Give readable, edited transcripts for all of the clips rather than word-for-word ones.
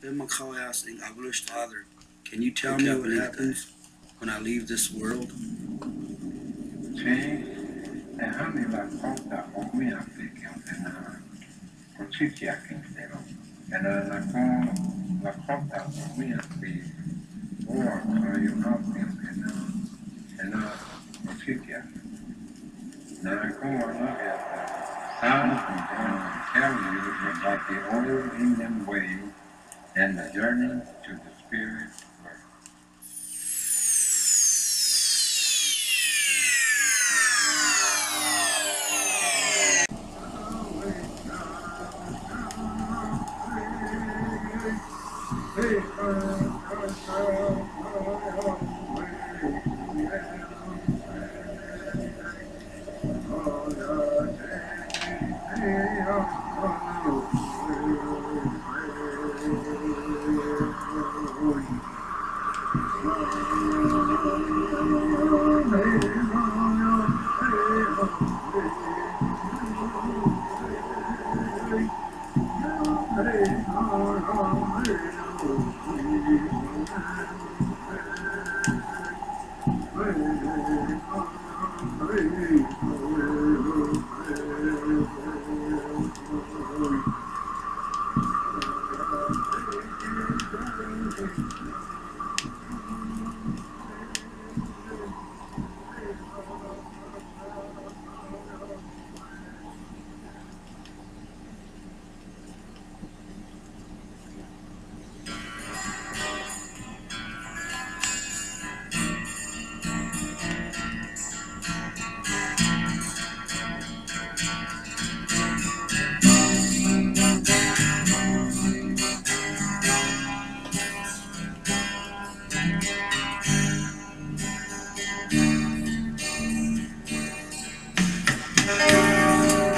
Ben McCall asking, Abolish Father, can you tell me what happens when I leave this world? Sí, déjame la cosa, obviamente, que una justicia que entero. Era la cosa, obviamente, o hay una justicia. Now, come on, look at that. I'm going to tell you about the old Indian way and the journey to the spirit world.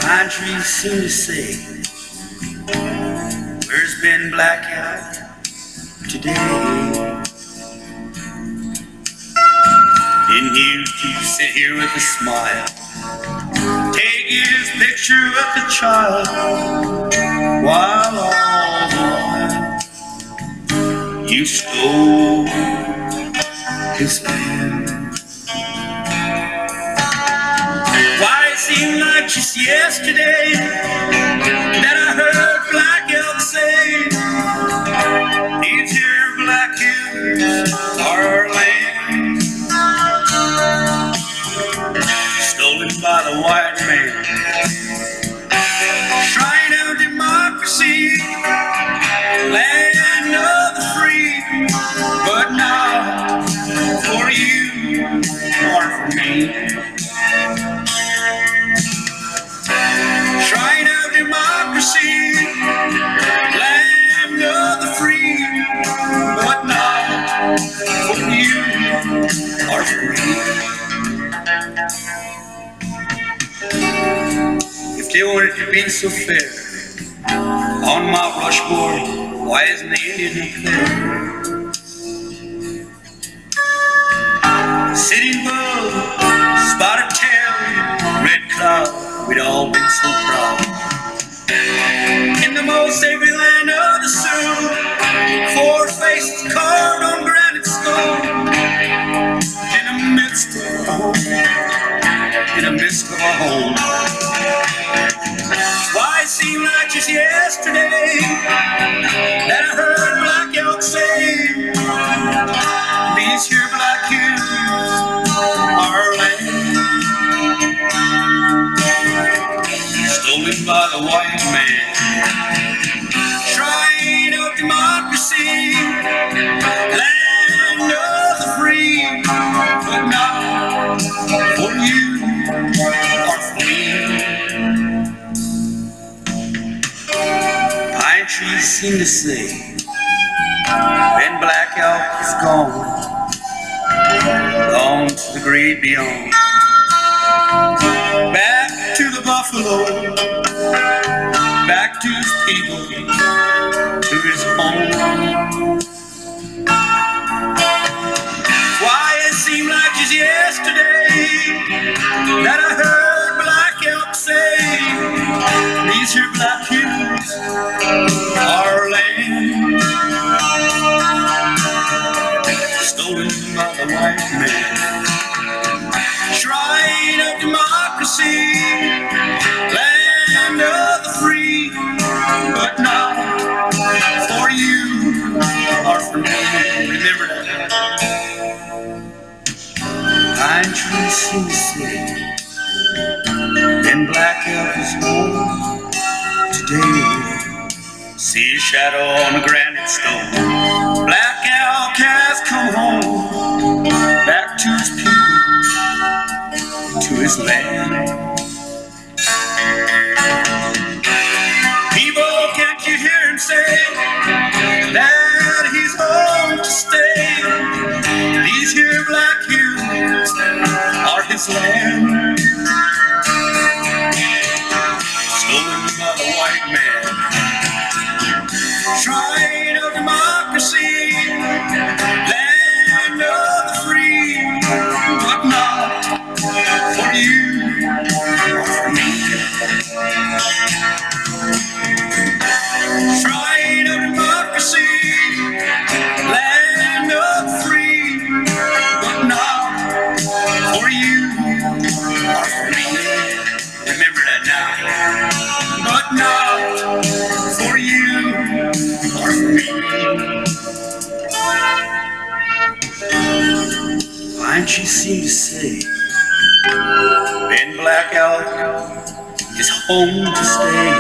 Pine trees seem to say, where's been blackout today? Didn't used to sit here with a smile, take his picture of the child, while all the while you stole his land. Why it seemed like just yesterday that I heard Black Elk say, these here Black Hills are our land, stolen by the white man, shrine of democracy, land of the free, but not for you or for me. Shrine of democracy, land of the free, but not for you or for me. If they wanted to be so fair on my rushboard, why isn't the Indian up there? Sitting bull, spotted tail, red cloud, we'd all been so proud. In the most sacred land of the Sioux, 4 faces carved on granite stone, in the midst of a home, in the midst of a home. Why it seemed like just yesterday that I heard Black Elk say, these here Black Hills are our land, stolen by the white man. Shrine of democracy, land of the free, but not for you or for me. Pine trees seem to say, when Black Elk is gone, gone to the great beyond, back to the buffalo, back to his people, to his home. Why it seemed like just yesterday that I heard Black Elk say, these here Black Hills are our land, the white man. Shrine of democracy, land of the free, but not for you or for me. Remember that. Pine trees seem to say, and black elf is home today. See a shadow on the granite stone. Black elk has come home, back to his people, to his land. People, can't you hear him say that he's home to stay? These here black hills are his land, stolen by the white man. Shrine of democracy, land of the free, but not for you or for me. Shrine of democracy, land of the free, but not for you or for me. Remember that now. But not for you or for me. Pine trees seem to say, Ben Black Elk is home to stay.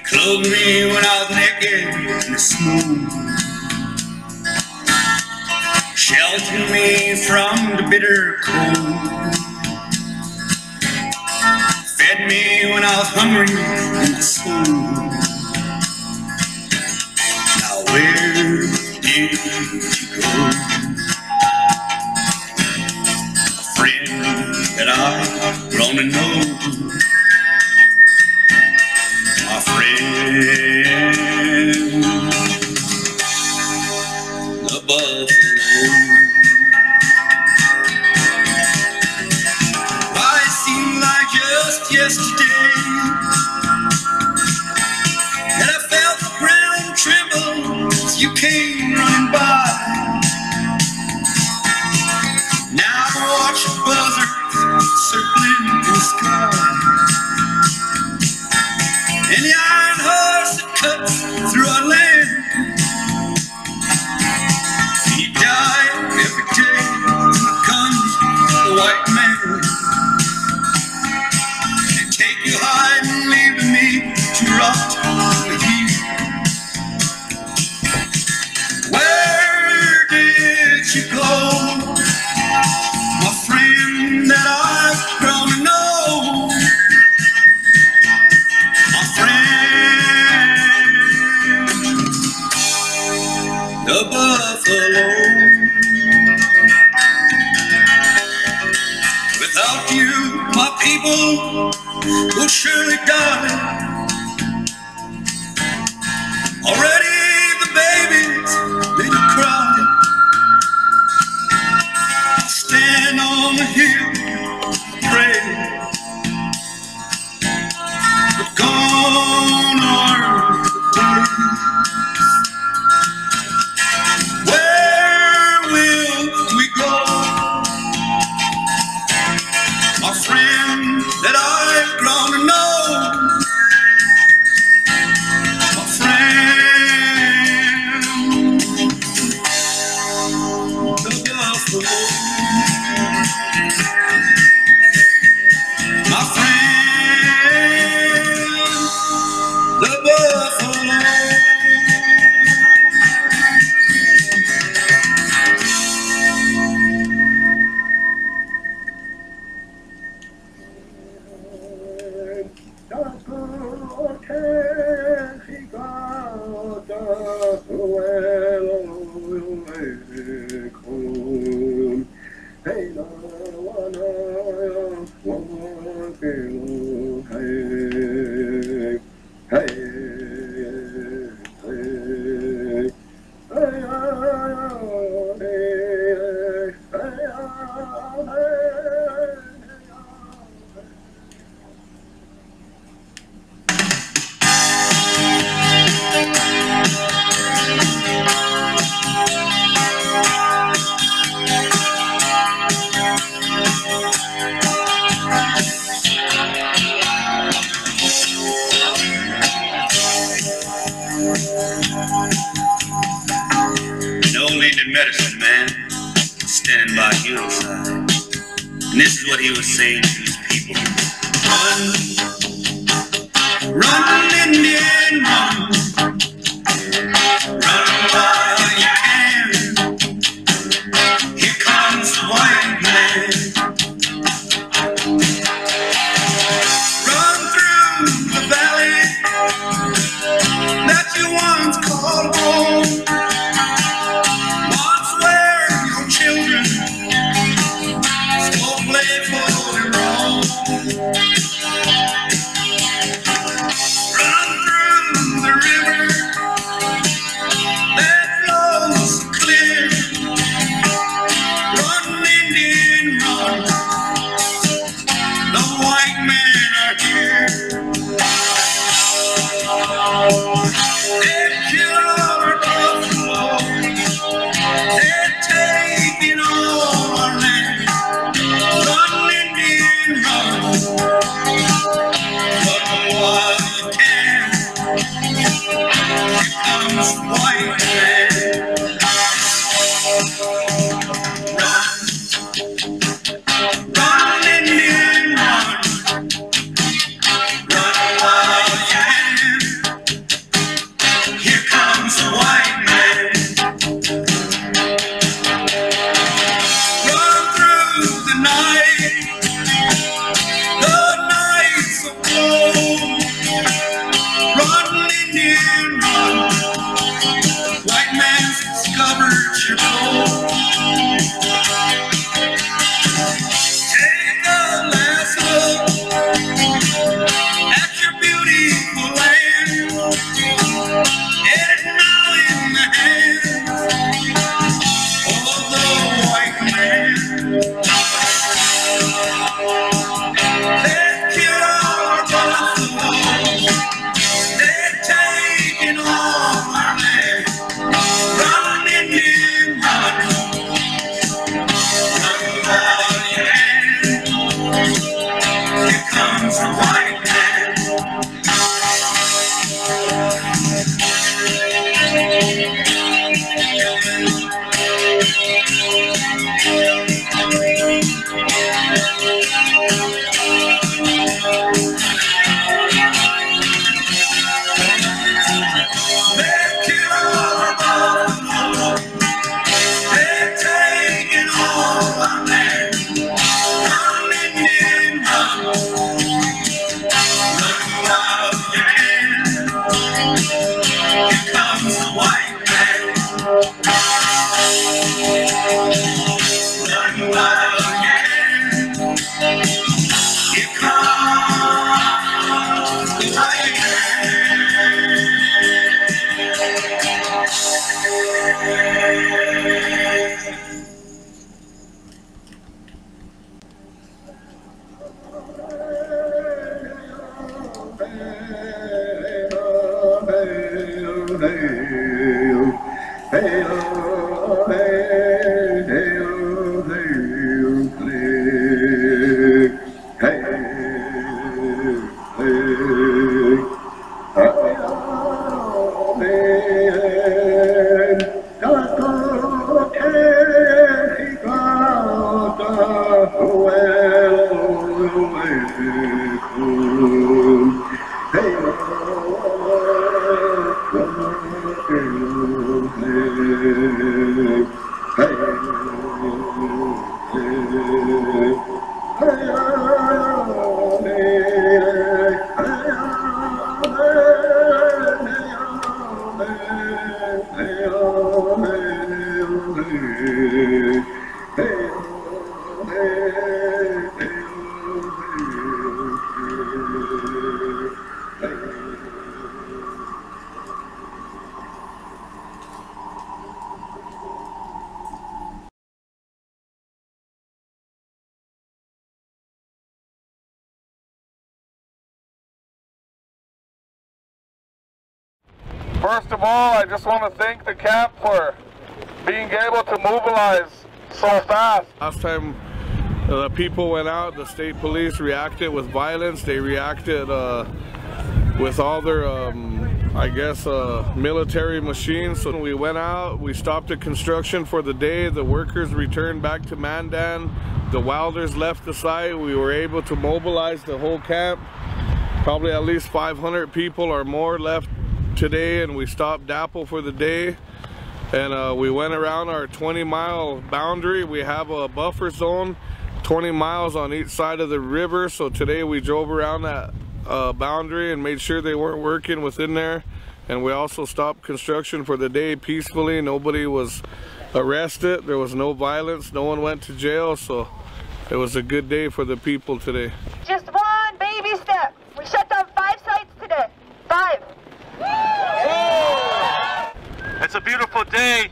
Clothed me when I was naked in the snow, sheltered me from the bitter cold, fed me when I was hungry in my soul. Now where did you go? A friend that I've grown to know. My friend, the buffalo. Why, it seemed like just yesterday that I felt the ground tremble as you came running by. Now I watch a buzzard circling in the sky, and the iron horse that cuts through our land. He died every day when comes the white man, and take you high and leave me to rot in the heat. Where did you go, my friend that I've grown to know? My friend, the buffalo. Without you, my people will surely die. Already the babies, they do cry. I stand on the hill, pray. But gone are the days. Where will we go, my friend that I've grown to know? An old Indian medicine man standing by a hillside. And this is what he was saying to his people. Run, run, Indian, run. Run while you can. Here comes the white man. Run through the valley that you once called home. Once where your children still play for their own. First of all, I just want to thank the camp for being able to mobilize so fast. Last time the people went out, the state police reacted with violence. They reacted with all their, I guess, military machines. So we went out, we stopped the construction for the day. The workers returned back to Mandan. The welders left the site. We were able to mobilize the whole camp. Probably at least 500 people or more left today, and we stopped DAPL for the day. And we went around our 20-mile boundary. We have a buffer zone, 20 miles on each side of the river. So today we drove around that boundary and made sure they weren't working within there. And we also stopped construction for the day peacefully. Nobody was arrested. There was no violence. No one went to jail. So it was a good day for the people today. Just one baby step. We shut down 5 sites today. 5. It's a beautiful day.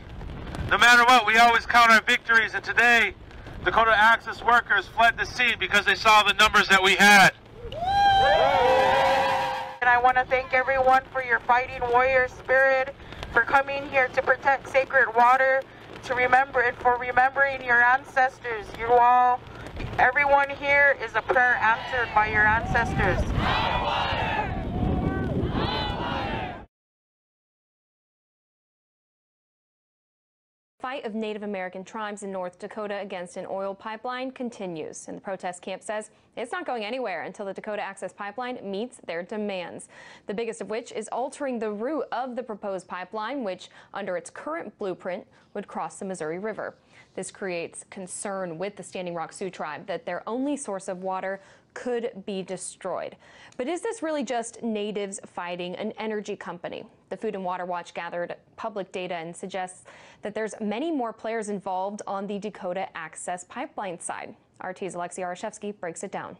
No matter what, we always count our victories, and today Dakota Access workers fled the scene because they saw the numbers that we had. And I want to thank everyone for your fighting warrior spirit, for coming here to protect sacred water, to remember, and for remembering your ancestors. You all, everyone here is a prayer answered by your ancestors. Fight of Native American tribes in North Dakota against an oil pipeline continues, and the protest camp says it's not going anywhere until the Dakota Access Pipeline meets their demands. The biggest of which is altering the route of the proposed pipeline, which, under its current blueprint, would cross the Missouri River. This creates concern with the Standing Rock Sioux tribe that their only source of water could be destroyed. But is this really just natives fighting an energy company? The Food and Water Watch gathered public data and suggests that there's many more players involved on the Dakota Access Pipeline side. RT's Alexei Arashevsky breaks it down.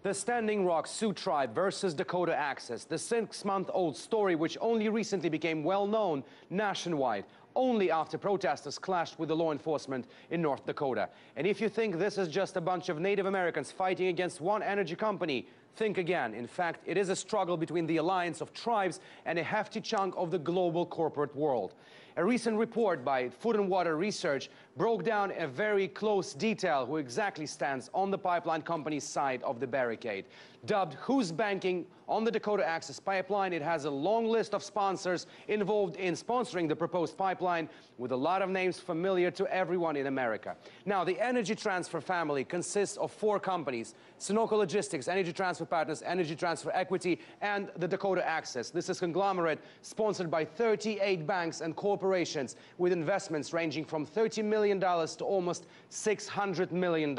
The Standing Rock Sioux tribe versus Dakota Access, the 6-month-old story which only recently became well known nationwide, only after protesters clashed with the law enforcement in North Dakota. And if you think this is just a bunch of Native Americans fighting against one energy company, think again. In fact, it is a struggle between the alliance of tribes and a hefty chunk of the global corporate world. A recent report by Food and Water Research broke down a very close detail who exactly stands on the pipeline company's side of the barricade. Dubbed Who's Banking on the Dakota Access Pipeline, it has a long list of sponsors involved in sponsoring the proposed pipeline, with a lot of names familiar to everyone in America. Now, the Energy Transfer family consists of 4 companies: Sunoco Logistics, Energy Transfer Partners, Energy Transfer Equity, and the Dakota Access. This is a conglomerate sponsored by 38 banks and corporations with investments ranging from $30 million to almost $600 million.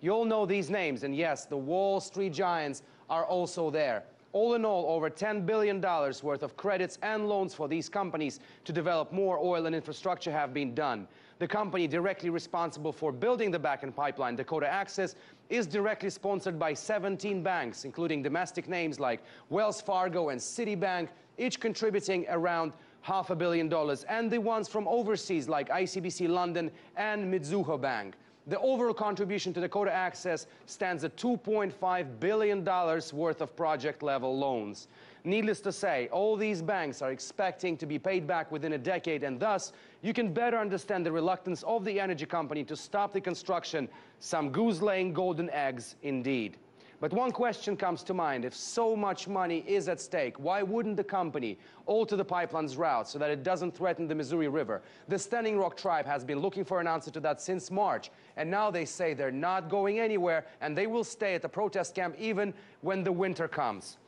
You all know these names, and yes, the Wall Street giants are also there. All in all, over $10 billion worth of credits and loans for these companies to develop more oil and infrastructure have been done. The company directly responsible for building the back-end pipeline, Dakota Access, is directly sponsored by 17 banks, including domestic names like Wells Fargo and Citibank, each contributing around $500 million, and the ones from overseas like ICBC London and Mizuho Bank. The overall contribution to Dakota Access stands at $2.5 billion worth of project-level loans. Needless to say, all these banks are expecting to be paid back within a decade, and thus you can better understand the reluctance of the energy company to stop the construction. Some goose-laying golden eggs indeed. But one question comes to mind: if so much money is at stake, why wouldn't the company alter the pipeline's route so that it doesn't threaten the Missouri River? The Standing Rock tribe has been looking for an answer to that since March, and now they say they're not going anywhere and they will stay at the protest camp even when the winter comes.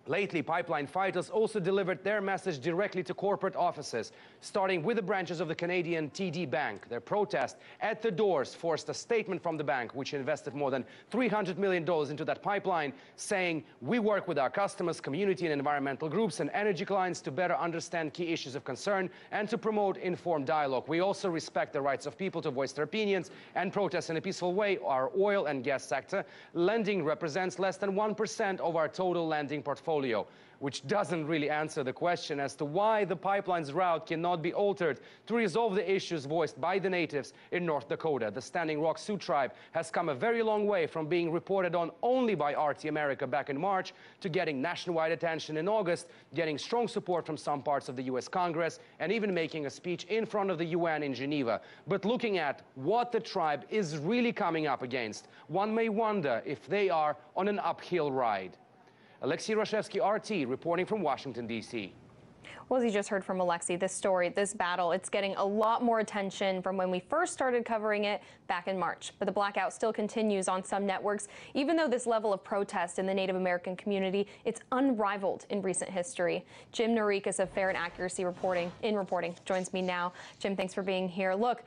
Lately, pipeline fighters also delivered their message directly to corporate offices, starting with the branches of the Canadian TD Bank. Their protest at the doors forced a statement from the bank, which invested more than $300 million into that pipeline, saying, "We work with our customers, community and environmental groups and energy clients to better understand key issues of concern and to promote informed dialogue. We also respect the rights of people to voice their opinions and protest in a peaceful way. Our oil and gas sector lending represents less than 1% of our total lending portfolio. portfolio, which doesn't really answer the question as to why the pipeline's route cannot be altered to resolve the issues voiced by the natives in North Dakota. The Standing Rock Sioux tribe has come a very long way from being reported on only by RT America back in March to getting nationwide attention in August, getting strong support from some parts of the U.S. Congress, and even making a speech in front of the UN in Geneva. But looking at what the tribe is really coming up against, one may wonder if they are on an uphill ride. Alexei Rashevsky, RT, reporting from Washington, D.C. Well, as you just heard from Alexei, this story, this battle, it's getting a lot more attention from when we first started covering it back in March. But the blackout still continues on some networks, even though this level of protest in the Native American community, it's unrivaled in recent history. Jim Narikas of Fair and Accuracy Reporting joins me now. Jim, thanks for being here. Look,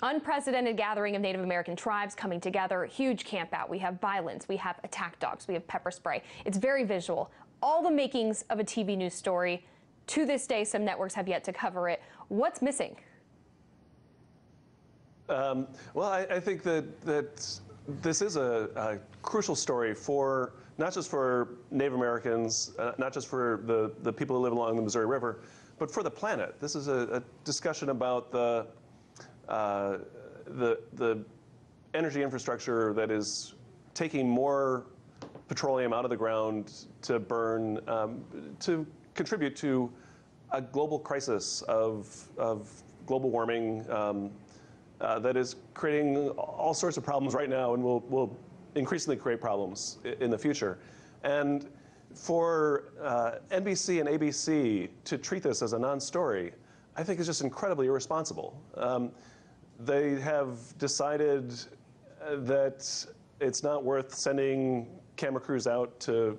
unprecedented gathering of Native American tribes coming together, huge camp out. We have violence, we have attack dogs, we have pepper spray. It's very visual. All the makings of a TV news story. To this day, some networks have yet to cover it. What's missing? Well, I think that this is a crucial story for not just for Native Americans, not just for the people who live along the Missouri River, but for the planet. This is a discussion about the energy infrastructure that is taking more petroleum out of the ground to burn, to contribute to a global crisis of global warming that is creating all sorts of problems right now and will increasingly create problems in the future. And for NBC and ABC to treat this as a non-story, I think is just incredibly irresponsible. They have decided that it's not worth sending camera crews out to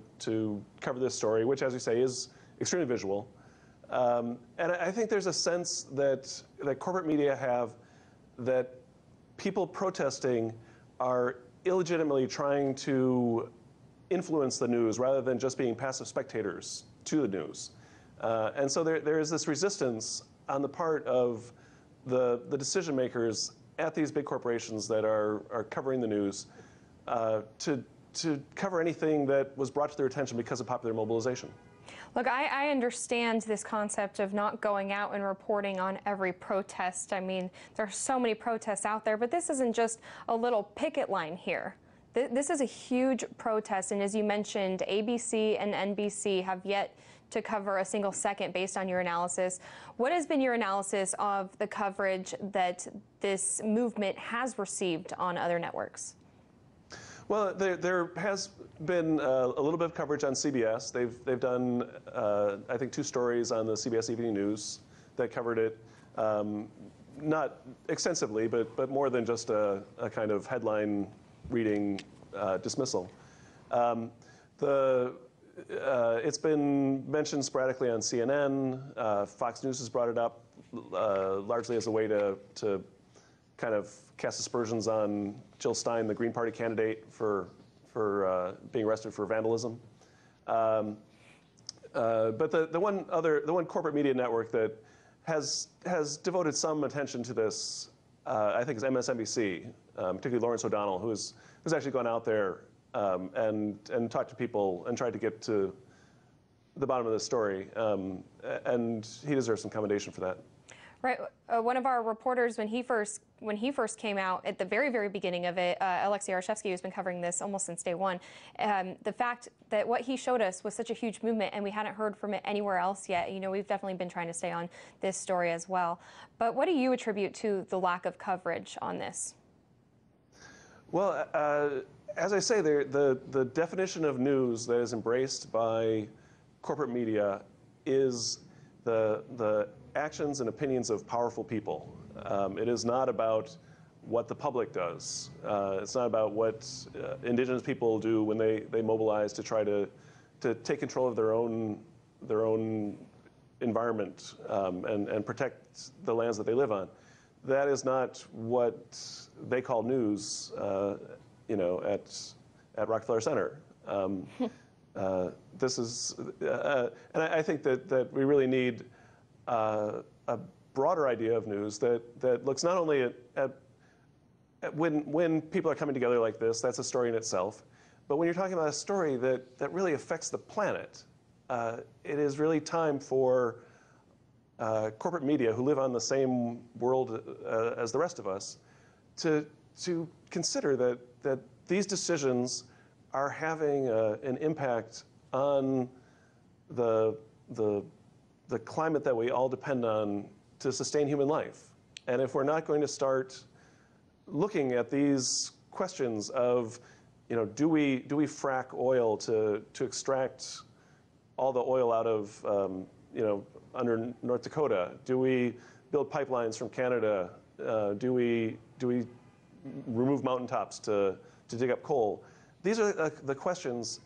cover this story, which, as you say, is extremely visual. And I think there's a sense that corporate media have that people protesting are illegitimately trying to influence the news rather than just being passive spectators to the news. And so there is this resistance on the part of the decision makers at these big corporations that are covering the news to cover anything that was brought to their attention because of popular mobilization. Look, I understand this concept of not going out and reporting on every protest. I mean, there are so many protests out there, but this isn't just a little picket line here. This is a huge protest, and as you mentioned, ABC and NBC have yet to cover a single second based on your analysis. What has been your analysis of the coverage that this movement has received on other networks? Well, there has been a little bit of coverage on CBS. They've done, I think, 2 stories on the CBS Evening News that covered it, not extensively, but more than just a kind of headline reading dismissal. It's been mentioned sporadically on CNN. Fox News has brought it up largely as a way to kind of cast aspersions on Jill Stein, the Green Party candidate, for being arrested for vandalism. But the one corporate media network that has devoted some attention to this, I think, is MSNBC, particularly Lawrence O'Donnell, who's actually gone out there and talked to people and tried to get to the bottom of the story, and he deserves some commendation for that. Right. One of our reporters, when he first came out at the very beginning of it, Alexei Rashevsky, who's been covering this almost since day one, the fact that what he showed us was such a huge movement and we hadn't heard from it anywhere else yet. You know, we've definitely been trying to stay on this story as well. But what do you attribute to the lack of coverage on this? Well, as I say, the definition of news that is embraced by corporate media is the actions and opinions of powerful people. It is not about what the public does. It's not about what indigenous people do when they mobilize to try to take control of their own environment and protect the lands that they live on. That is not what they call news, you know, at Rockefeller Center. This is, and I think that we really need a broader idea of news that looks not only at when people are coming together like this, that's a story in itself, but when you're talking about a story that really affects the planet, it is really time for corporate media who live on the same world as the rest of us to consider that these decisions are having an impact on the climate that we all depend on to sustain human life. And if we're not going to start looking at these questions of, do we frack oil to extract all the oil out of, under North Dakota? Do we build pipelines from Canada? Do we remove mountaintops to dig up coal? These are the questions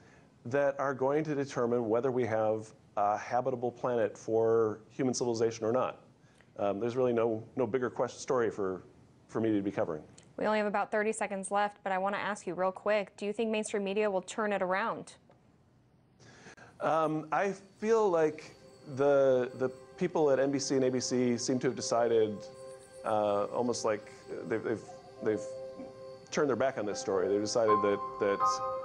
that are going to determine whether we have a habitable planet for human civilization or not. There's really no bigger story for me to be covering. We only have about 30 seconds left, but I want to ask you real quick, do you think mainstream media will turn it around? I feel like the people at NBC and ABC seem to have decided almost like they've turned their back on this story. They've decided that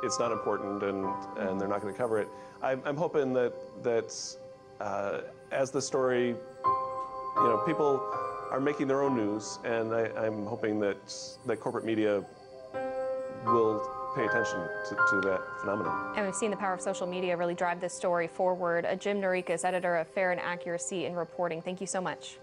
it's not important and they're not going to cover it. I'm hoping that as the story, people are making their own news, and I'm hoping that corporate media will pay attention to that phenomenon. And we've seen the power of social media really drive this story forward. Jim Narikas, editor of Fair and Accuracy in Reporting. Thank you so much.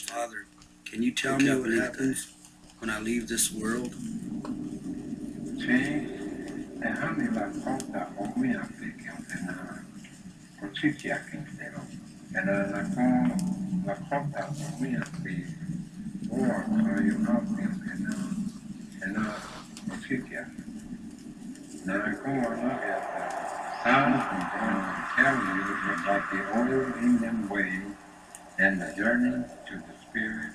Father, can you tell me what happens when I leave this world? Now I go and look at the sounds and tell you about the old Indian way and the journey to the spirit